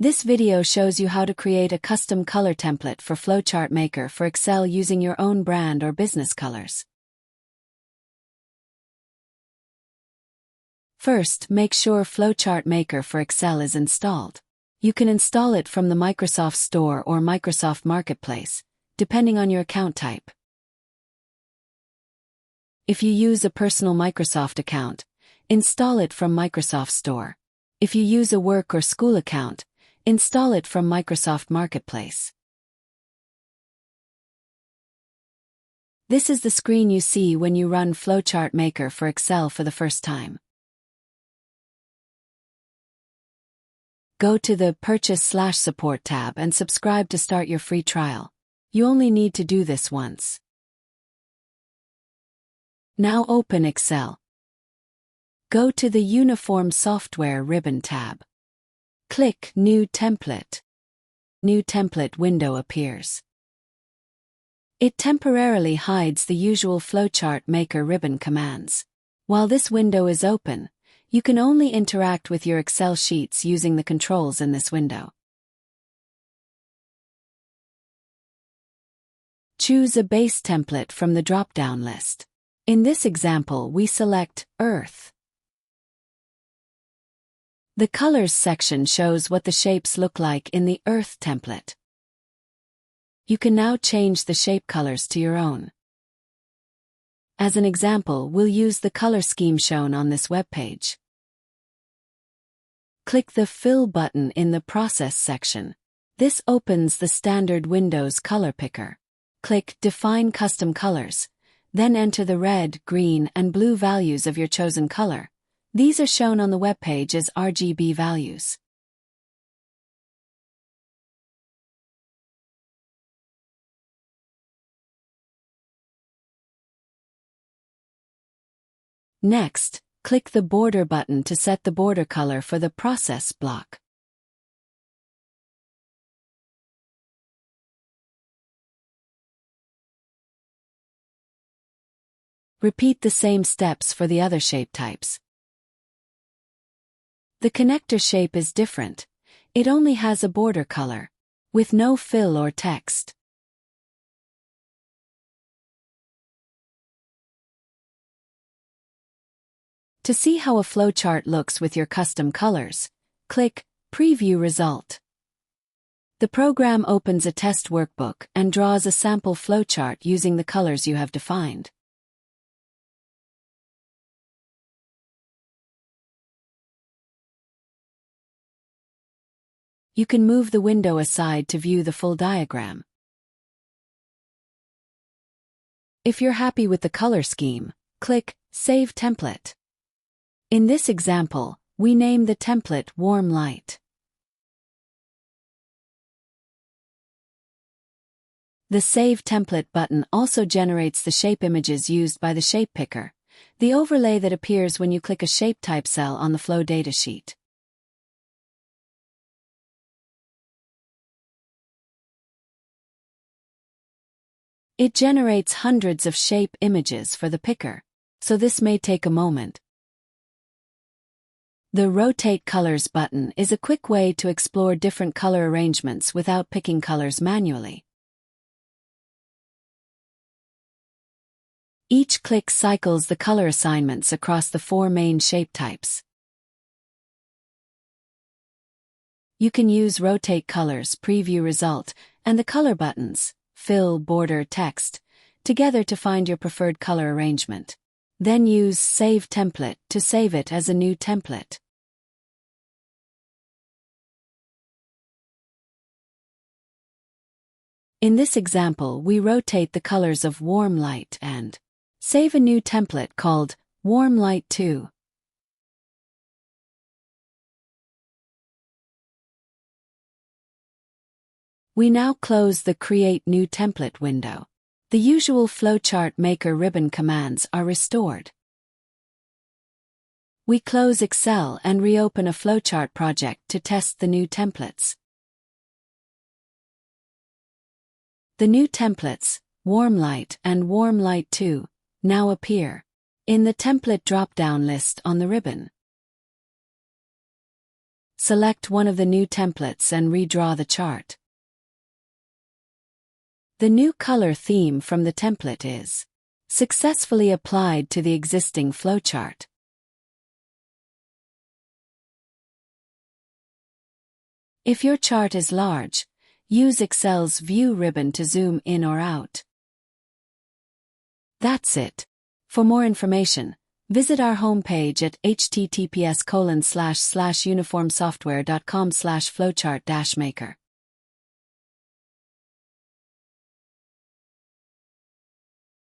This video shows you how to create a custom color template for Flowchart Maker for Excel using your own brand or business colors. First, make sure Flowchart Maker for Excel is installed. You can install it from the Microsoft Store or Microsoft Marketplace, depending on your account type. If you use a personal Microsoft account, install it from Microsoft Store. If you use a work or school account, install it from Microsoft Marketplace. This is the screen you see when you run Flowchart Maker for Excel for the first time. Go to the Purchase/Support tab and subscribe to start your free trial. You only need to do this once. Now open Excel. Go to the UniformSoftware ribbon tab. Click New Template. New Template window appears. It temporarily hides the usual Flowchart Maker ribbon commands. While this window is open, you can only interact with your Excel sheets using the controls in this window. Choose a base template from the drop-down list. In this example, we select Earth. The Colors section shows what the shapes look like in the Earth template. You can now change the shape colors to your own. As an example, we'll use the color scheme shown on this web page. Click the Fill button in the Process section. This opens the standard Windows color picker. Click Define Custom Colors, then enter the red, green, and blue values of your chosen color. These are shown on the web page as RGB values. Next, click the Border button to set the border color for the process block. Repeat the same steps for the other shape types. The connector shape is different. It only has a border color, with no fill or text. To see how a flowchart looks with your custom colors, click Preview Result. The program opens a test workbook and draws a sample flowchart using the colors you have defined. You can move the window aside to view the full diagram. If you're happy with the color scheme, click Save Template. In this example, we name the template Warm Light. The Save Template button also generates the shape images used by the shape picker, the overlay that appears when you click a shape type cell on the Flow datasheet. It generates hundreds of shape images for the picker, so this may take a moment. The Rotate Colors button is a quick way to explore different color arrangements without picking colors manually. Each click cycles the color assignments across the 4 main shape types. You can use Rotate Colors, Preview Result, and the color buttons, Fill, Border, Text, together to find your preferred color arrangement. Then use Save Template to save it as a new template. In this example, we rotate the colors of Warm Light and save a new template called Warm Light 2. We now close the Create New Template window. The usual Flowchart Maker ribbon commands are restored. We close Excel and reopen a flowchart project to test the new templates. The new templates, Warm Light and Warm Light 2, now appear in the template drop-down list on the ribbon. Select one of the new templates and redraw the chart. The new color theme from the template is successfully applied to the existing flowchart. If your chart is large, use Excel's View ribbon to zoom in or out. That's it. For more information, visit our homepage at https://uniformsoftware.com/flowchart-maker.